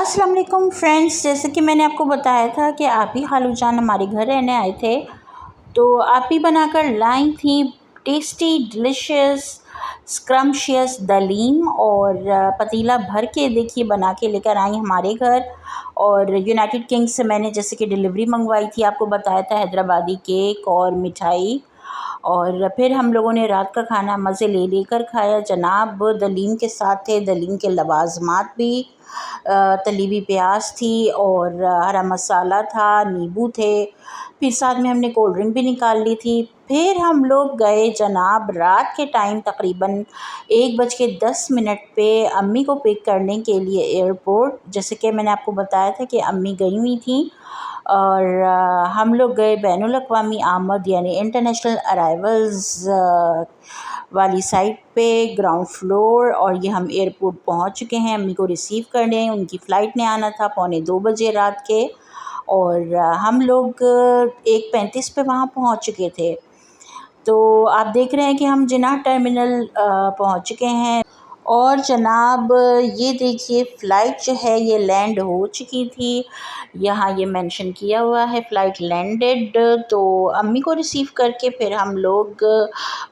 अस्सलाम वालेकुम फ्रेंड्स, जैसे कि मैंने आपको बताया था कि आप ही खालू जान हमारे घर रहने आए थे, तो आप ही बनाकर लाई थी टेस्टी डिलिशियस स्क्रम्शियस दलीम और पतीला भर के देखिए बना के लेकर आई हमारे घर। और यूनाइटेड किंग से मैंने जैसे कि डिलीवरी मंगवाई थी, आपको बताया था, हैदराबादी केक और मिठाई। और फिर हम लोगों ने रात का खाना मज़े ले लेकर खाया जनाब। दलीम के साथ थे दलीम के लवाजमात भी, तली हुई प्याज थी और हरा मसाला था, नींबू थे, फिर साथ में हमने कोल्ड ड्रिंक भी निकाल ली थी। फिर हम लोग गए जनाब रात के टाइम तकरीबन 1:10 पे अम्मी को पिक करने के लिए एयरपोर्ट। जैसे कि मैंने आपको बताया था कि अम्मी गई हुई थी और हम लोग गए बैनुल अक़वामी आमद यानी इंटरनेशनल अराइवल्स वाली साइट पे ग्राउंड फ्लोर। और ये हम एयरपोर्ट पहुंच चुके हैं अम्मी को रिसीव करने। उनकी फ़्लाइट ने आना था 2:45 रात के, और हम लोग 1:35 पे वहाँ पहुंच चुके थे। तो आप देख रहे हैं कि हम जिन्ना टर्मिनल पहुंच चुके हैं। और जनाब ये देखिए फ़्लाइट जो है ये लैंड हो चुकी थी, यहाँ ये मेंशन किया हुआ है फ़्लाइट लैंडेड। तो अम्मी को रिसीव करके फिर हम लोग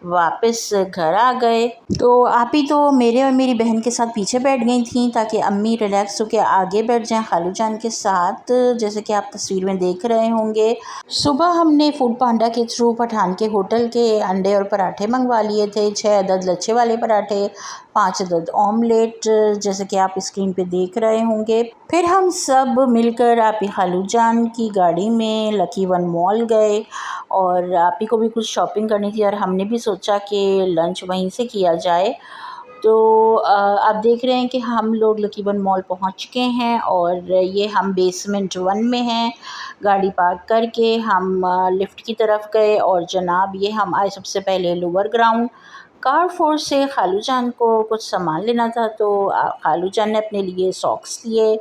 वापस घर आ गए। तो आप ही तो मेरे और मेरी बहन के साथ पीछे बैठ गई थी ताकि अम्मी रिलैक्स होकर आगे बैठ जाएं खालू जान के साथ, जैसे कि आप तस्वीर में देख रहे होंगे। सुबह हमने फूड पांडा के थ्रू पठान के होटल के अंडे और पराठे मंगवा लिए थे, 6 अदद लच्छे वाले पराठे, 5 अदद ऑमलेट, जैसे कि आप स्क्रीन पे देख रहे होंगे। फिर हम सब मिलकर आप ही खालू जान की गाड़ी में लकी वन मॉल गए और आप ही को भी कुछ शॉपिंग करनी थी और हमने भी सोचा कि लंच वहीं से किया जाए। तो आप देख रहे हैं कि हम लोग लकी वन मॉल पहुंच चुके हैं और ये हम बेसमेंट 1 में हैं। गाड़ी पार्क करके हम लिफ्ट की तरफ गए और जनाब ये हम आए सबसे पहले लोअर ग्राउंड। कारफोर से खालू जान को कुछ सामान लेना था, तो खालू जान ने अपने लिए सॉक्स लिए,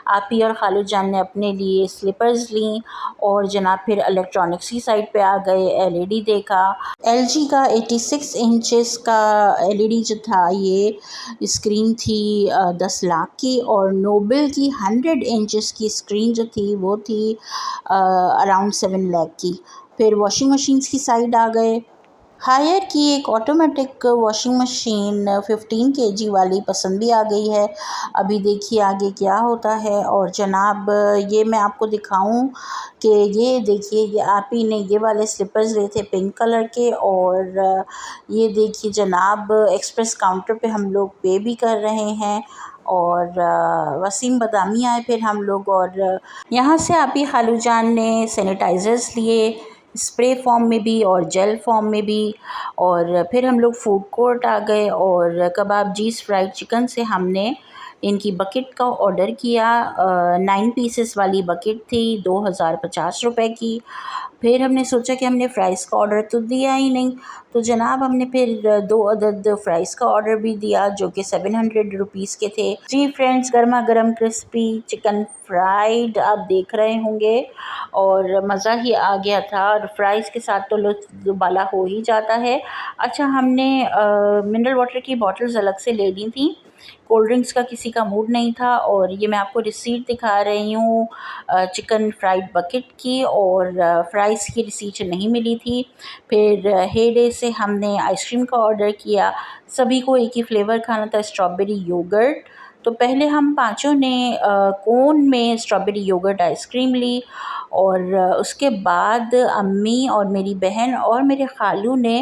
आप ही और खालू जान ने अपने लिए स्लीपर्स ली। और जनाब फिर इलेक्ट्रॉनिक्स की साइड पे आ गए। एलईडी देखा, एलजी का 86 इंचेस का एलईडी जो था ये स्क्रीन थी 10 लाख की, और नोबल की 100 इंचेस की स्क्रीन जो थी वो थी अराउंड 7 लाख की। फिर वॉशिंग मशीन्स की साइड आ गए। हायर की एक ऑटोमेटिक वॉशिंग मशीन 15 केजी वाली पसंद भी आ गई है। अभी देखिए आगे क्या होता है। और जनाब ये मैं आपको दिखाऊं कि ये देखिए ये आप ही ने ये वाले स्लीपर्स लिए थे पिंक कलर के, और ये देखिए जनाब एक्सप्रेस काउंटर पे हम लोग पे भी कर रहे हैं। और वसीम बदामी आए फिर हम लोग, और यहाँ से आप ही खालू जान ने सैनिटाइज़र्स लिए, स्प्रे फॉर्म में भी और जेल फॉर्म में भी। और फिर हम लोग फूड कोर्ट आ गए और कबाब जीस फ्राइड चिकन से हमने इनकी बकेट का ऑर्डर किया। 9 पीसेस वाली बकेट थी 2050 रुपए की। फिर हमने सोचा कि हमने फ़्राइज़ का ऑर्डर तो दिया ही नहीं, तो जनाब हमने फिर 2 अदद फ़्राइज़ का ऑर्डर भी दिया जो कि 700 रुपीज़ के थे। जी फ्रेंड्स, गर्मा गर्म क्रिस्पी चिकन फ्राइड आप देख रहे होंगे और मज़ा ही आ गया था। और फ्राइज़ के साथ तो लुत्फ़ दुबाला हो ही जाता है। अच्छा, हमने मिनरल वाटर की बॉटल्स अलग से ले ली थी, कोल्ड ड्रिंक्स का किसी का मूड नहीं था। और ये मैं आपको रिसीट दिखा रही हूँ चिकन फ्राइड बकेट की, और फ्राइज़ की रिसीट नहीं मिली थी। फिर हेडे से हमने आइसक्रीम का ऑर्डर किया। सभी को एक ही फ्लेवर खाना था, स्ट्रॉबेरी योगर्ट। तो पहले हम पाँचों ने कोन में स्ट्रॉबेरी योगर्ट आइसक्रीम ली, और उसके बाद अम्मी और मेरी बहन और मेरे खालू ने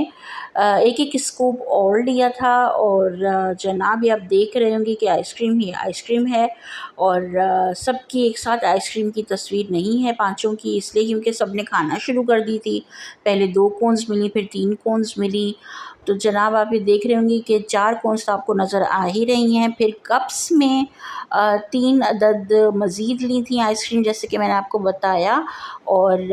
एक एक स्कूप और लिया था। और जनाब ये आप देख रहे होंगे कि आइसक्रीम ही आइसक्रीम है। और सबकी एक साथ आइसक्रीम की तस्वीर नहीं है पांचों की, इसलिए क्योंकि सब ने खाना शुरू कर दी थी। पहले 2 कोन्स मिली, फिर 3 कोन्स मिली। तो जनाब आप ये देख रहे होंगे कि 4 कोन्स तो आपको नज़र आ ही रही हैं। फिर कप्स में 3 अदद मज़ीद ली थी आइसक्रीम, जैसे कि मैंने आपको बताया। और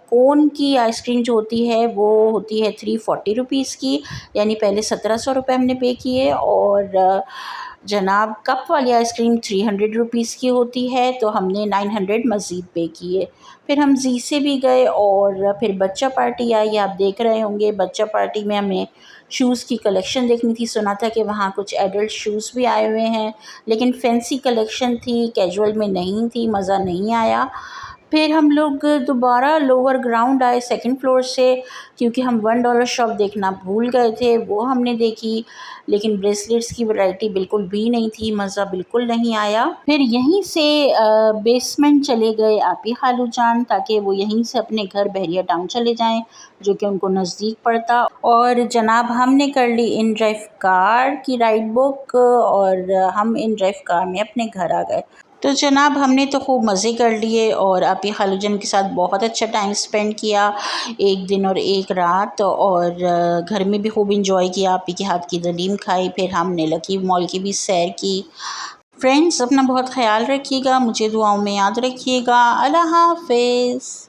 कोन की आइसक्रीम जो होती है वो होती है 340 रुपीज़ की, यानी पहले 1700 रुपये हमने पे किए। और जनाब कप वाली आइसक्रीम 300 रुपीज़ की होती है, तो हमने 900 मज़ीद पे किए। फिर हम जी से भी गए और फिर बच्चा पार्टी आई, आप देख रहे होंगे। बच्चा पार्टी में हमें शूज़ की कलेक्शन देखनी थी। सुना था कि वहाँ कुछ एडल्ट शूज़ भी आए हुए हैं, लेकिन फैंसी कलेक्शन थी, कैजुअल में नहीं थी, मज़ा नहीं आया। फिर हम लोग दोबारा लोअर ग्राउंड आए सेकंड फ्लोर से, क्योंकि हम $1 शॉप देखना भूल गए थे। वो हमने देखी, लेकिन ब्रेसलेट्स की वैरायटी बिल्कुल भी नहीं थी, मज़ा बिल्कुल नहीं आया। फिर यहीं से बेसमेंट चले गए आपी खालू जान, ताकि वो यहीं से अपने घर बहरिया टाउन चले जाएं, जो कि उनको नज़दीक पड़ता। और जनाब हमने कर ली इन ड्राइव कार की राइड बुक, और हम इन ड्राइव कार में अपने घर आ गए। तो जनाब हमने तो खूब मज़े कर लिए और आपी खालूजन के साथ बहुत अच्छा टाइम स्पेंड किया, एक दिन और एक रात। और घर में भी खूब इंजॉय किया, आपी के हाथ की दलीम खाई। फिर हमने लकी मॉल की भी सैर की। फ्रेंड्स, अपना बहुत ख्याल रखिएगा, मुझे दुआओं में याद रखिएगा। अल्लाह हाफ़िज़।